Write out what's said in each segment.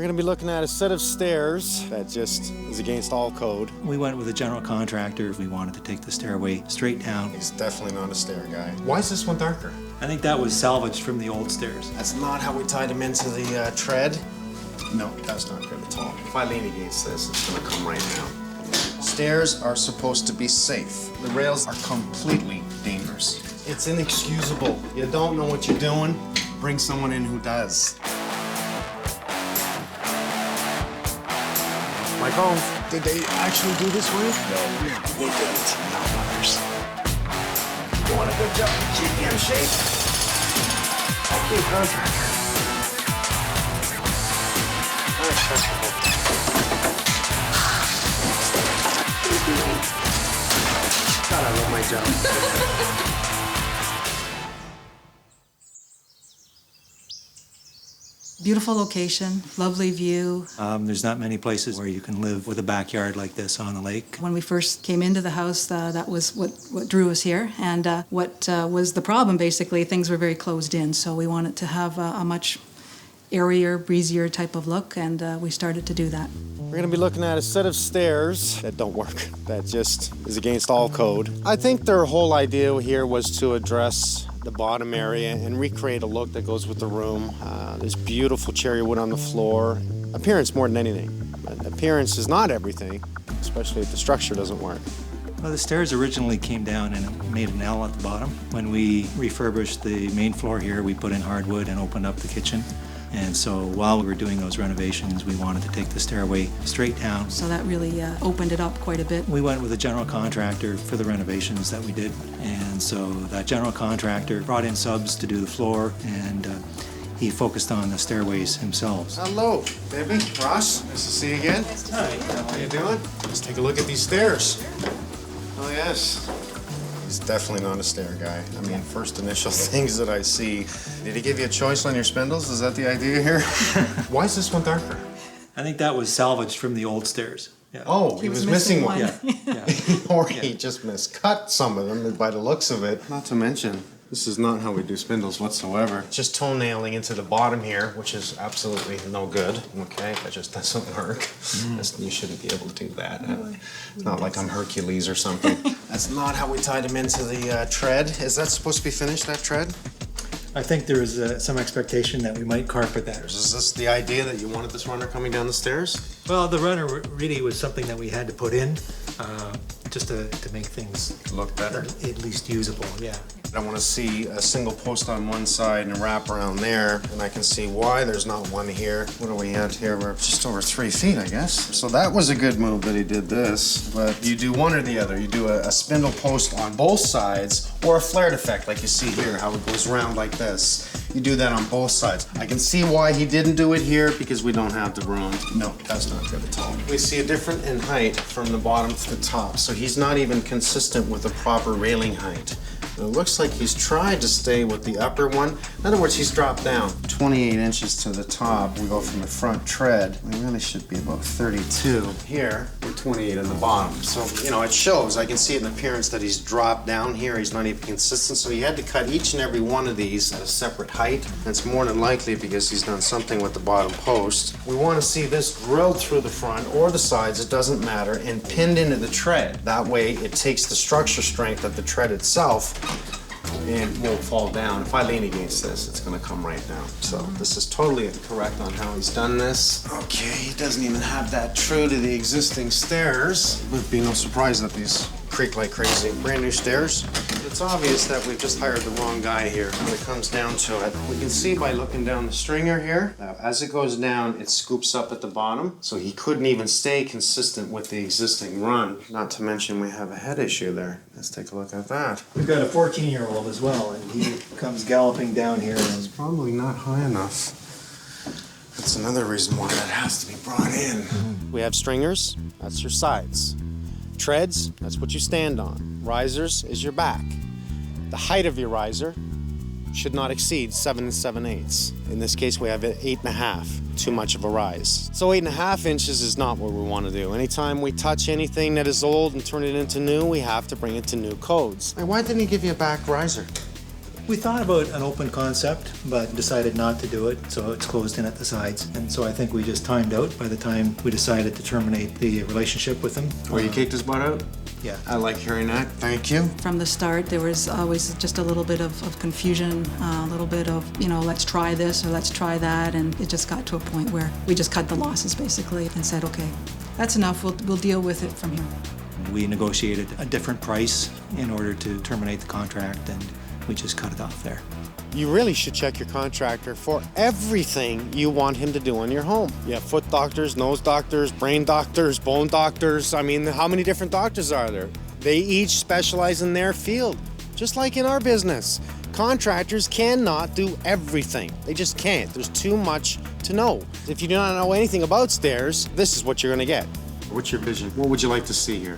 We're gonna be looking at a set of stairs that just is against all code. We went with a general contractor if we wanted to take the stairway straight down. He's definitely not a stair guy. Why is this one darker? I think that was salvaged from the old stairs. That's not how we tied him into the tread. No, that's not good at all. If I lean against this, it's gonna come right down. Stairs are supposed to be safe. The rails are completely dangerous. It's inexcusable. You don't know what you're doing, bring someone in who does. Mike Holmes, did they actually do this way? No, they didn't. Not others. Doing a good job keeping in shape. ROKU contractor. Unacceptable. God, I love my job. Beautiful location, lovely view. There's not many places where you can live with a backyard like this on a lake. When we first came into the house, that was what drew us here. And what was the problem, basically, things were very closed in. So we wanted to have a much airier, breezier type of look, and we started to do that. We're gonna be looking at a set of stairs that don't work, that just is against all code. I think their whole idea here was to address the bottom area and recreate a look that goes with the room. There's beautiful cherry wood on the floor. Appearance more than anything. But appearance is not everything, especially if the structure doesn't work. Well, the stairs originally came down and it made an L at the bottom. When we refurbished the main floor here, we put in hardwood and opened up the kitchen. And so while we were doing those renovations, we wanted to take the stairway straight down. So that really opened it up quite a bit. We went with a general contractor for the renovations that we did. And so that general contractor brought in subs to do the floor, and he focused on the stairways himself. Hello, baby. Ross, nice to see you again. Hi. How you doing? Let's take a look at these stairs. Oh, yes. He's definitely not a stair guy. I mean, first initial things that I see. Did he give you a choice on your spindles? Is that the idea here? Why is this one darker? I think that was salvaged from the old stairs. Yeah. Oh, he was missing one. Yeah. Yeah. Or he just miscut some of them by the looks of it. Not to mention, this is not how we do spindles whatsoever. Just toenailing into the bottom here, which is absolutely no good. Okay, that just doesn't work. You shouldn't be able to do that. It's not like I'm Hercules or something. That's not how we tied him into the tread. Is that supposed to be finished, that tread? I think there was some expectation that we might carpet that. Is this the idea that you wanted this runner coming down the stairs? Well, the runner really was something that we had to put in just to make things Look better. at least usable, yeah. I want to see a single post on one side and a wrap around there, and I can see why there's not one here. What are we at here? We're just over 3 feet, I guess. So that was a good move that he did this, but you do one or the other. You do a spindle post on both sides, or a flared effect like you see here, how it goes round like this. You do that on both sides. I can see why he didn't do it here, because we don't have the room. No, that's not good at all. We see a difference in height from the bottom to the top, so he's not even consistent with the proper railing height. It looks like he's tried to stay with the upper one. In other words, he's dropped down 28 inches to the top. We go from the front tread. We really should be about 32. Here, we're 28 on the bottom. So, you know, it shows. I can see it in appearance that he's dropped down here. He's not even consistent. So he had to cut each and every one of these at a separate height. That's more than likely because he's done something with the bottom post. We want to see this drilled through the front or the sides, it doesn't matter, and pinned into the tread. That way, it takes the structure strength of the tread itself and won't fall down. If I lean against this, it's gonna come right down. So this is totally correct on how he's done this. Okay, he doesn't even have that true to the existing stairs. Would be no surprise that these creak like crazy. Brand new stairs. It's obvious that we've just hired the wrong guy here when it comes down to it. We can see by looking down the stringer here, as it goes down, it scoops up at the bottom. So he couldn't even stay consistent with the existing run. Not to mention we have a head issue there. Let's take a look at that. We've got a 14-year-old as well, and he comes galloping down here. It's probably not high enough. That's another reason why that has to be brought in. We have stringers, that's your sides. Treads, that's what you stand on. Risers is your back. The height of your riser should not exceed 7 7/8. In this case, we have 8.5, too much of a rise. So 8.5 inches is not what we want to do. Anytime we touch anything that is old and turn it into new, we have to bring it to new codes. And why didn't he give you a back riser? We thought about an open concept, but decided not to do it, so it's closed in at the sides. And so I think we just timed out by the time we decided to terminate the relationship with them. Well, you kicked his butt out? Yeah. I like hearing that. Thank you. From the start, there was always just a little bit of confusion, a little bit of, let's try this or let's try that, and it just got to a point where we just cut the losses, basically, and said, okay, that's enough, we'll deal with it from here. We negotiated a different price in order to terminate the contract, and we just cut it off there. You really should check your contractor for everything you want him to do on your home. You have foot doctors, nose doctors, brain doctors, bone doctors. I mean, how many different doctors are there? They each specialize in their field, just like in our business. Contractors cannot do everything. They just can't. There's too much to know. If you do not know anything about stairs, this is what you're gonna get. What's your vision? What would you like to see here?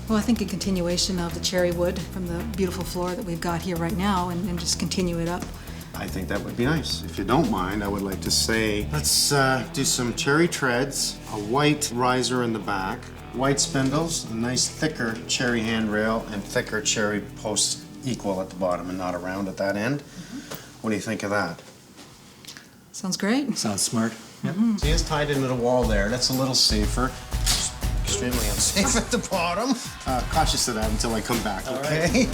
Well, I think a continuation of the cherry wood from the beautiful floor that we've got here right now, and just continue it up. I think that would be nice. If you don't mind, I would like to say, let's do some cherry treads, a white riser in the back, white spindles, a nice thicker cherry handrail, and thicker cherry posts equal at the bottom and not around at that end. What do you think of that? Sounds great. Sounds smart. Yep. See, it's tied into the wall there. That's a little safer. Extremely unsafe at the bottom. Cautious of that until I come back, okay?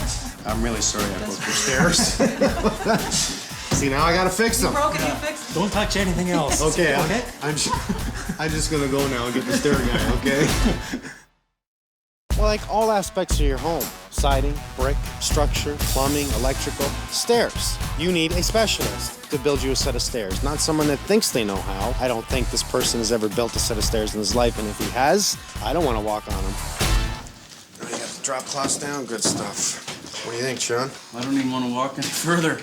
I'm really sorry I broke your stairs. See, now I gotta fix them. Broken, you fixed it. Don't touch anything else. Okay, I'm just gonna go now and get the stair guy, okay? Well, like all aspects of your home, siding, brick, structure, plumbing, electrical, stairs. You need a specialist to build you a set of stairs, not someone that thinks they know how. I don't think this person has ever built a set of stairs in his life, and if he has, I don't want to walk on them. Oh, you got the drop cloths down? Good stuff. What do you think, Sean? I don't even want to walk any further.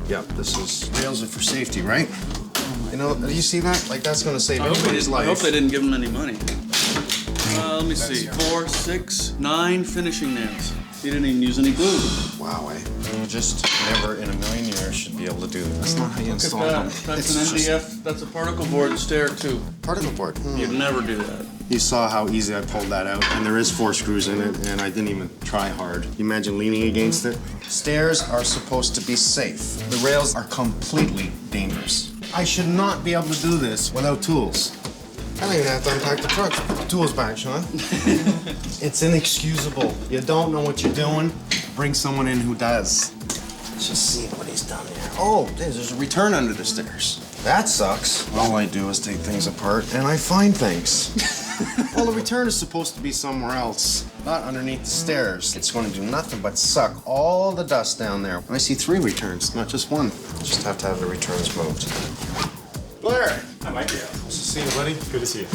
Yep, rails are for safety, right? You know, do you see that? Like, that's gonna save everybody's life. I hope they didn't give him any money. Let me see, 4, 6, 9 finishing nails. He didn't even use any glue. Wow, you just never in a million years should be able to do that. That's not how you install them. That's an MDF, that's a particle board stair too. Particle board. You'd never do that. You saw how easy I pulled that out, and there is 4 screws in it, and I didn't even try hard. You imagine leaning against it? Stairs are supposed to be safe. The rails are completely dangerous. I should not be able to do this without tools. I don't even have to unpack the truck. Put the tools back, Sean. It's inexcusable. You don't know what you're doing. Bring someone in who does. Let's just see what he's done here. Oh, there's a return under the stairs. That sucks. All I do is take things apart and I find things. Well, the return is supposed to be somewhere else, not underneath the stairs. It's going to do nothing but suck all the dust down there. I see 3 returns, not just 1. Just have to have the returns moved. Blair! Hi, Mike. Nice to see you, buddy. Good to see you.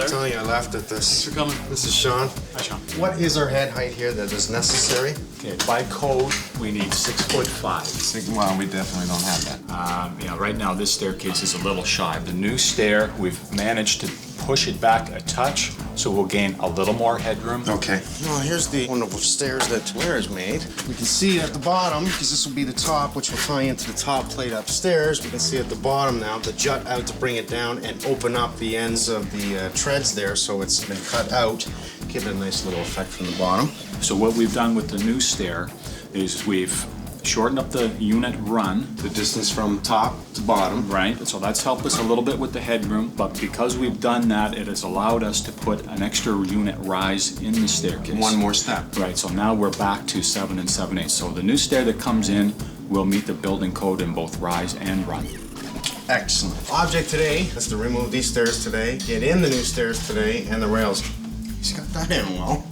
I'm telling you, I laughed at this. Thanks for coming. This is Sean. Hi, Sean. What is our head height here that is necessary? Okay, by code, we need 6'5". Well, we definitely don't have that. Right now this staircase is a little shy. The new stair, we've managed to push it back a touch, so we'll gain a little more headroom. Okay. Well, here's the wonderful stairs that Blair has made. We can see at the bottom, because this will be the top, which will tie into the top plate upstairs. We can see at the bottom now the jut out to bring it down and open up the ends of the treads there, so it's been cut out. Give it a nice little effect from the bottom. So what we've done with the new stair is we've shortened up the unit run. The distance from top to bottom. Right, so that's helped us a little bit with the headroom, but because we've done that, it has allowed us to put an extra unit rise in the staircase. 1 more step. Right, so now we're back to 7 7/8. So the new stair that comes in will meet the building code in both rise and run. Excellent. Object today is to remove these stairs today, get in the new stairs today, and the rails. He's got that in well.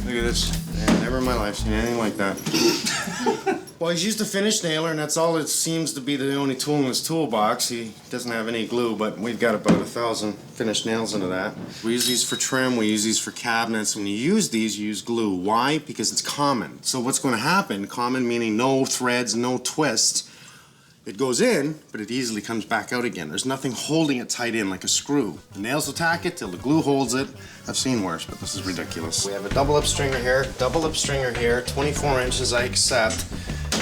Look at this. Man, never in my life seen anything like that. Well, he's used a finish nailer, and that's all it seems to be the only tool in his toolbox. He doesn't have any glue, but we've got about 1,000 finished nails into that. We use these for trim, we use these for cabinets. When you use these, you use glue. Why? Because it's common. So what's going to happen, common meaning no threads, no twists, it goes in, but it easily comes back out again. There's nothing holding it tight in like a screw. The nails will tack it till the glue holds it. I've seen worse, but this is ridiculous. We have a double lip stringer here, 24 inches I accept.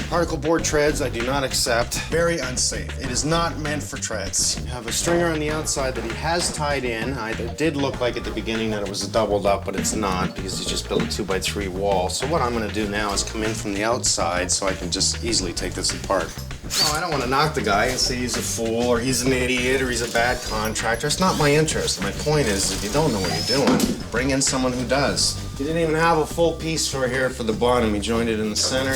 Particle board treads I do not accept. Very unsafe. It is not meant for treads. You have a stringer on the outside that he has tied in. It did look like at the beginning that it was doubled up, but it's not because he just built a 2x3 wall. So what I'm gonna do now is come in from the outside so I can just easily take this apart. No, I don't want to knock the guy and say he's a fool or he's an idiot or he's a bad contractor. It's not my interest. My point is, if you don't know what you're doing, bring in someone who does. He didn't even have a full piece for here for the bottom. He joined it in the center.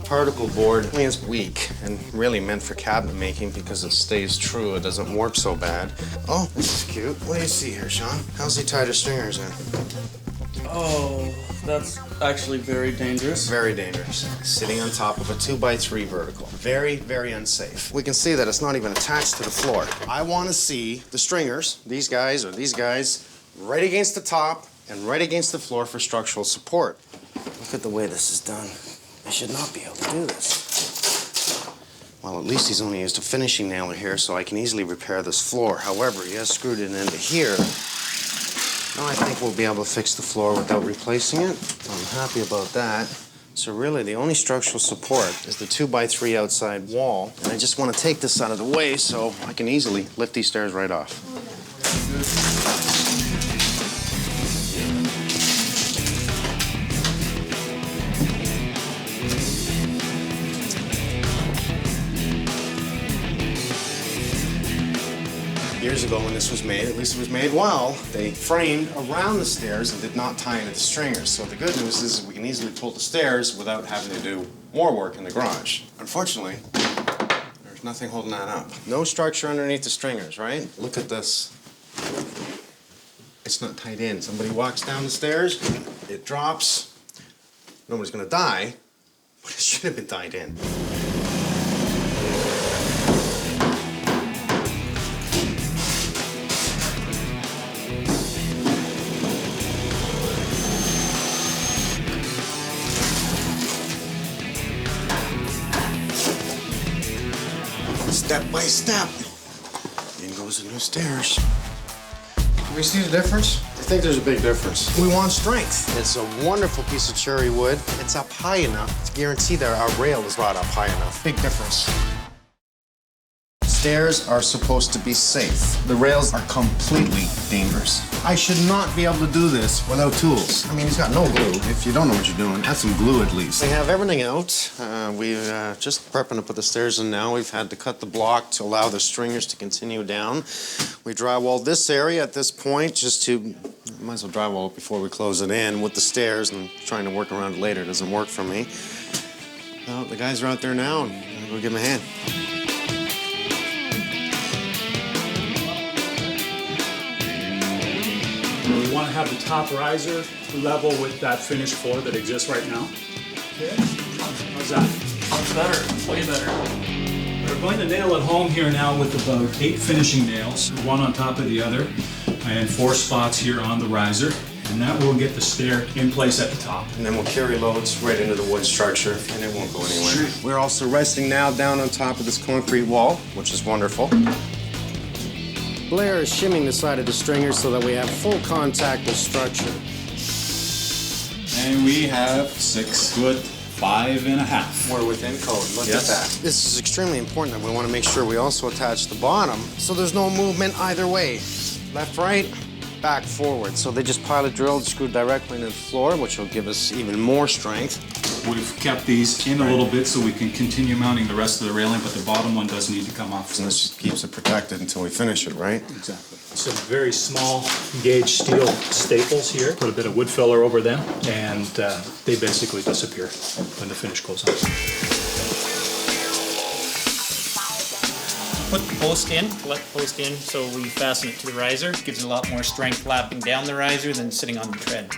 Particle board, I mean, it's weak and really meant for cabinet making because it stays true. It doesn't warp so bad. Oh, this is cute. What do you see here, Sean? How's he tied his stringers in? Oh, that's actually very dangerous. Very dangerous. Sitting on top of a 2x3 vertical. Very, very unsafe. We can see that it's not even attached to the floor. I want to see the stringers, these guys or these guys, right against the top and right against the floor for structural support. Look at the way this is done. I should not be able to do this. Well, at least he's only used a finishing nailer here, so I can easily repair this floor. However, he has screwed it into here. Now I think we'll be able to fix the floor without replacing it. I'm happy about that. So really, the only structural support is the 2x3 outside wall. And I just want to take this out of the way so I can easily lift these stairs right off. Years ago when this was made, at least it was made well, they framed around the stairs and did not tie into the stringers. So the good news is we can easily pull the stairs without having to do more work in the garage. Unfortunately, there's nothing holding that up. No structure underneath the stringers, right? Look at this. It's not tied in. Somebody walks down the stairs, it drops. Nobody's gonna die, but it should have been tied in. Step by step. In goes the new stairs. Do we see the difference? I think there's a big difference. We want strength. It's a wonderful piece of cherry wood. It's up high enough to guarantee that our rail is brought up high enough. Big difference. Stairs are supposed to be safe. The rails are completely dangerous. I should not be able to do this without tools. I mean, he's got no glue. If you don't know what you're doing, have some glue at least. We have everything out. We're just prepping to put the stairs in now. We've had to cut the block to allow the stringers to continue down. We drywalled this area at this point just to, might as well drywall it before we close it in with the stairs, and trying to work around it later doesn't work for me. Well, the guys are out there now, and I'm gonna go give them a hand. We want to have the top riser level with that finished floor that exists right now. Okay. How's that? Much better, way better. We're going to nail it home here now with about 8 finishing nails, one on top of the other, and 4 spots here on the riser. And that will get the stair in place at the top. And then we'll carry loads right into the wood structure, and it won't go anywhere. We're also resting now down on top of this concrete wall, which is wonderful. Blair is shimming the side of the stringers so that we have full contact with structure. And we have 6 foot 5.5. We're within code. Look at that. This is extremely important that we want to make sure we also attach the bottom so there's no movement either way. Left, right, back, forward. So they just pilot drilled, screwed directly into the floor, which will give us even more strength. We've kept these in a little bit so we can continue mounting the rest of the railing, but the bottom one does need to come off. And this keeps it protected until we finish it, right? Exactly. Some very small gauge steel staples here. Put a bit of wood filler over them, and they basically disappear when the finish goes on. Put the post in, let the post in, so we fasten it to the riser. Gives it a lot more strength lapping down the riser than sitting on the tread.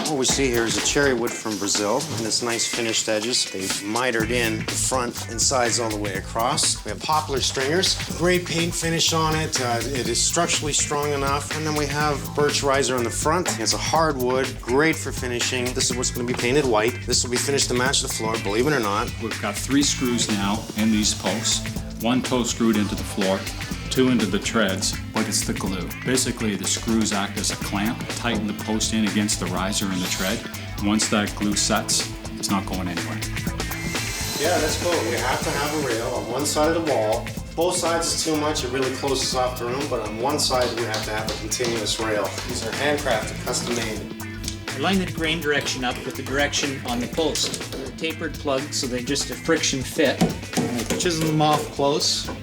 What we see here is a cherry wood from Brazil, and this nice finished edges. They've mitered in the front and sides all the way across. We have poplar stringers, great paint finish on it. It is structurally strong enough. And then we have birch riser on the front. It's a hardwood, great for finishing. This is what's going to be painted white. This will be finished to match the floor, believe it or not. We've got 3 screws now in these posts. 1 toe screwed into the floor, 2 into the treads, but it's the glue. Basically, the screws act as a clamp, tighten the post in against the riser and the tread. Once that glue sets, it's not going anywhere. Yeah, that's cool. We have to have a rail on one side of the wall. Both sides is too much, it really closes off the room, but on one side we have to have a continuous rail. These are handcrafted, custom made. I line the grain direction up with the direction on the post. They're tapered plugs, so they just a friction fit. And I chisel them off close. And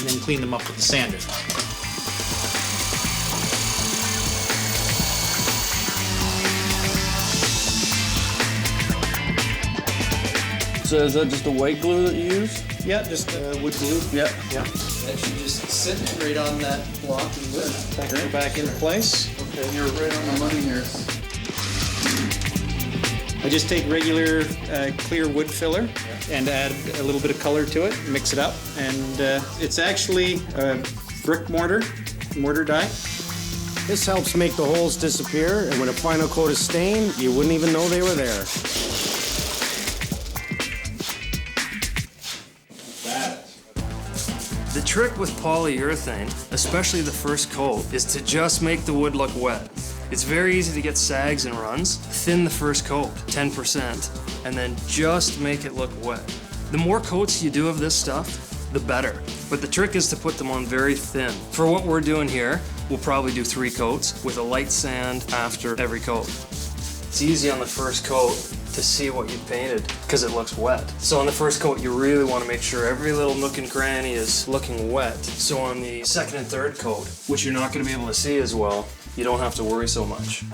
then clean them up with the sander. So is that just a white glue that you use? Yeah, just wood glue. Yeah. Yeah. That should just sit right on that block and wood. Go back into place. Okay, you're right on the money here. I just take regular clear wood filler and add a little bit of color to it, mix it up, and it's actually brick mortar dye. This helps make the holes disappear, and when a final coat is stained, you wouldn't even know they were there. The trick with polyurethane, especially the first coat, is to just make the wood look wet. It's very easy to get sags and runs. Thin the first coat, 10%, and then just make it look wet. The more coats you do of this stuff, the better. But the trick is to put them on very thin. For what we're doing here, we'll probably do 3 coats with a light sand after every coat. It's easy on the first coat to see what you painted because it looks wet. So on the first coat, you really want to make sure every little nook and cranny is looking wet. So on the second and third coat, which you're not going to be able to see as well, you don't have to worry so much.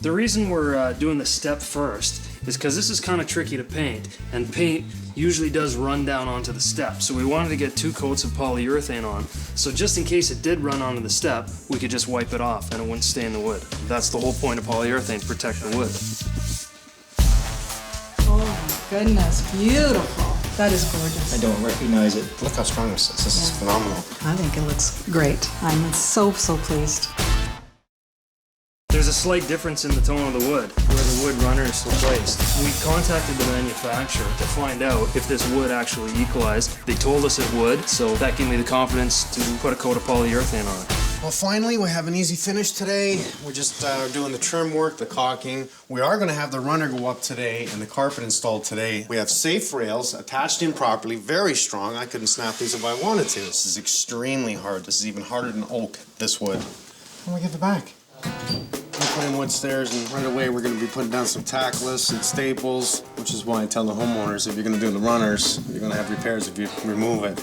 The reason we're doing the step first is because this is kind of tricky to paint, and paint usually does run down onto the step. So we wanted to get 2 coats of polyurethane on, so just in case it did run onto the step, we could just wipe it off and it wouldn't stain the wood. That's the whole point of polyurethane, protect the wood. Oh my goodness, beautiful. That is gorgeous. I don't recognize it. Look how strong this is. This is phenomenal. I think it looks great. I'm so pleased. There's a slight difference in the tone of the wood, where the wood runner is placed. We contacted the manufacturer to find out if this wood actually equalized. They told us it would, so that gave me the confidence to put a coat of polyurethane on it. Well, finally, we have an easy finish today. We're just doing the trim work, the caulking. We are going to have the runner go up today and the carpet installed today. We have safe rails attached in properly, very strong. I couldn't snap these if I wanted to. This is extremely hard. This is even harder than oak, this wood. How do I give it back? We put in wood stairs, and right away we're going to be putting down some tackless and staples, which is why I tell the homeowners if you're going to do the runners, you're going to have repairs if you remove it.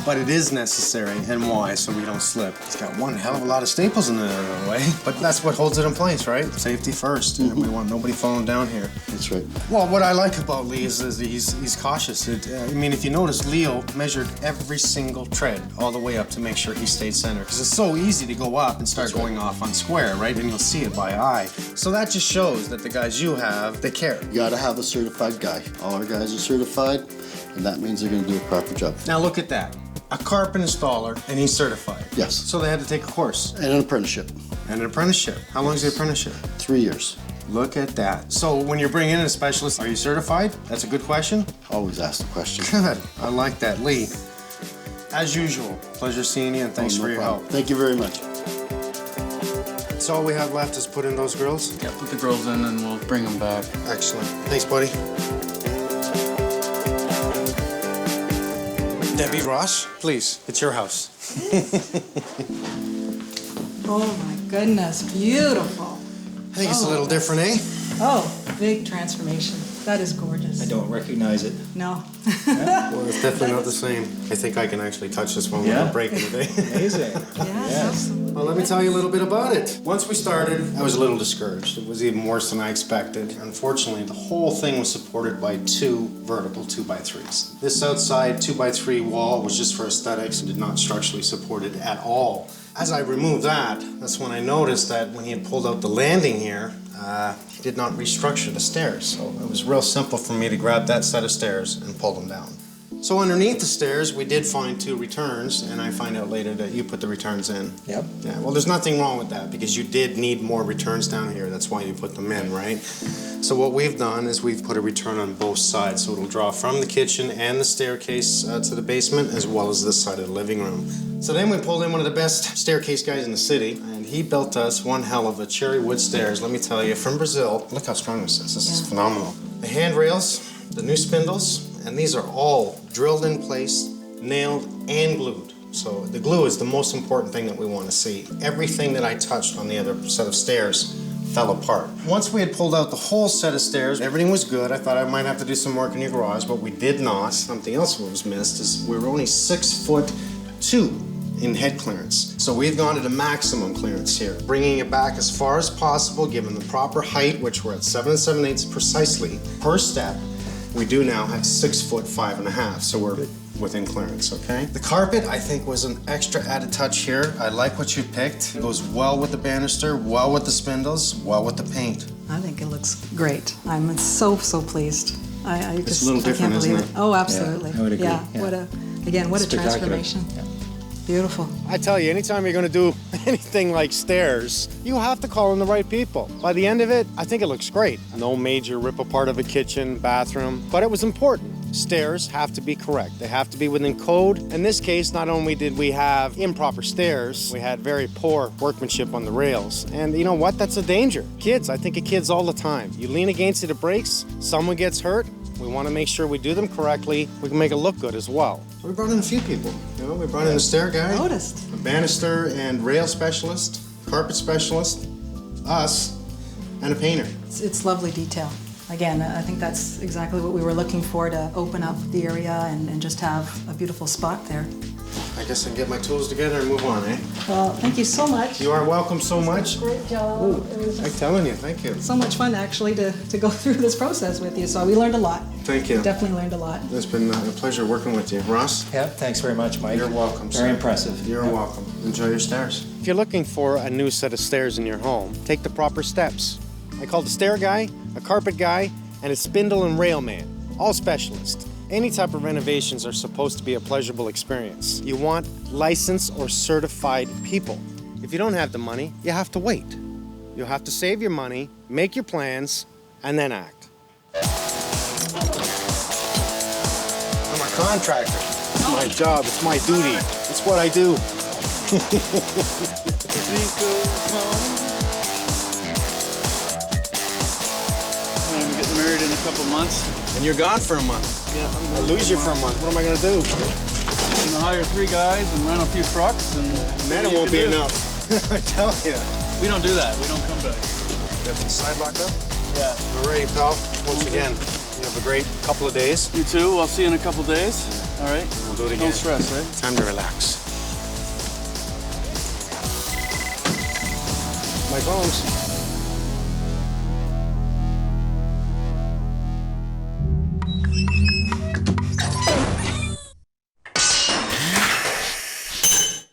But it is necessary, and why? So we don't slip. It's got one hell of a lot of staples in there, in a way. But that's what holds it in place, right? Safety first, and we want nobody falling down here. That's right. Well, what I like about Lee is he's cautious. I mean, if you notice, Leo measured every single tread all the way up to make sure he stayed center. Because it's so easy to go up and start going off on square, right? And you'll see it by eye. So that just shows that the guys you have, they care. You gotta have a certified guy. All our guys are certified, and that means they're gonna do a proper job. Now look at that. A carpet installer, and he's certified. Yes. So they had to take a course. And an apprenticeship. And an apprenticeship. How long is the apprenticeship? 3 years. Look at that. So when you're bringing in a specialist, are you certified? That's a good question. Always ask the question. Good. I like that. Lee, as usual, pleasure seeing you, and thanks for your help. Thank you very much. So all we have left is put in those grills? Yeah, put the grills in and we'll bring them back. Excellent. Thanks, buddy. Debbie Ross, please, it's your house. Oh my goodness, beautiful. I think it's a little different, eh? Oh, big transformation. That is gorgeous. I don't recognize it. No. Well, it's definitely not the same. I think I can actually touch this one without breaking it, eh? Amazing. Yes, absolutely. Well, let me tell you a little bit about it. Once we started, I was a little discouraged. It was even worse than I expected. Unfortunately, the whole thing was supported by 2 vertical 2x3s. This outside 2x3 wall was just for aesthetics and did not structurally support it at all. As I removed that, that's when I noticed that when he had pulled out the landing here, he did not restructure the stairs. So it was real simple for me to grab that set of stairs and pull them down. So underneath the stairs, we did find 2 returns, and I find out later that you put the returns in. Yep. Yeah, well, there's nothing wrong with that because you did need more returns down here. That's why you put them in, right? So what we've done is we've put a return on both sides, so it'll draw from the kitchen and the staircase to the basement, as well as this side of the living room. So then we pulled in one of the best staircase guys in the city, and he built us one hell of a cherry wood stairs, let me tell you, from Brazil. Look how strong this is. This is phenomenal. The handrails, the new spindles, and these are all drilled in place, nailed, and glued. So the glue is the most important thing that we want to see. Everything that I touched on the other set of stairs fell apart. Once we had pulled out the whole set of stairs, everything was good. I thought I might have to do some work in your garage, but we did not. Something else that was missed is we were only 6'2" in head clearance. So we've gone to the maximum clearance here, bringing it back as far as possible, given the proper height, which we're at 7 7/8 precisely per step. We do now have 6'5.5", so we're within clearance, okay? The carpet, I think, was an extra added touch here. I like what you picked. It goes well with the banister, well with the spindles, well with the paint. I think it looks great. I'm so pleased. I just It's a little different, I can't believe isn't it? Oh, absolutely. Yeah, I would agree. Yeah, Yeah. what a Spectacular. transformation. Yeah. Beautiful. I tell you, anytime you're gonna do anything like stairs, you have to call in the right people. By the end of it, I think it looks great. No major rip apart of a kitchen, bathroom, but it was important. Stairs have to be correct. They have to be within code. In this case, not only did we have improper stairs, we had very poor workmanship on the rails. And you know what? That's a danger. Kids, I think of kids all the time. You lean against it, it breaks, someone gets hurt. We want to make sure we do them correctly. We can make it look good as well. We brought in a few people. You know, we brought in a stair guy, Noticed. a banister and rail specialist, carpet specialist, us, and a painter. It's lovely detail. Again, I think that's exactly what we were looking for, to open up the area and just have a beautiful spot there. I guess I can get my tools together and move on, eh? Well, thank you so much. You are welcome so much. Great job. It was I'm telling you, thank you. so much fun, actually, to go through this process with you. So we learned a lot. Thank you. Definitely learned a lot. It's been a pleasure working with you. Ross? Yeah, thanks very much, Mike. You're welcome, Very sir. impressive. You're welcome. Enjoy your stairs. If you're looking for a new set of stairs in your home, take the proper steps. I called a stair guy, a carpet guy, and a spindle and rail man, all specialists. Any type of renovations are supposed to be a pleasurable experience. You want licensed or certified people. If you don't have the money, you have to wait. You'll have to save your money, make your plans, and then act. I'm a contractor. It's my job, it's my duty. It's what I do. I'm getting married in a couple months. And you're gone for a month. Yeah, I lose you for a month. What am I gonna do? I'm gonna hire 3 guys and rent a few trucks and Man, it won't be enough. I tell you. We don't do that. We don't come back. Got the side lock up? Yeah. All right, pal. Once again, you have a great couple of days. You too. I'll see you in a couple days. All right. We'll do it again. Don't stress, right? Time to relax. Mike Holmes.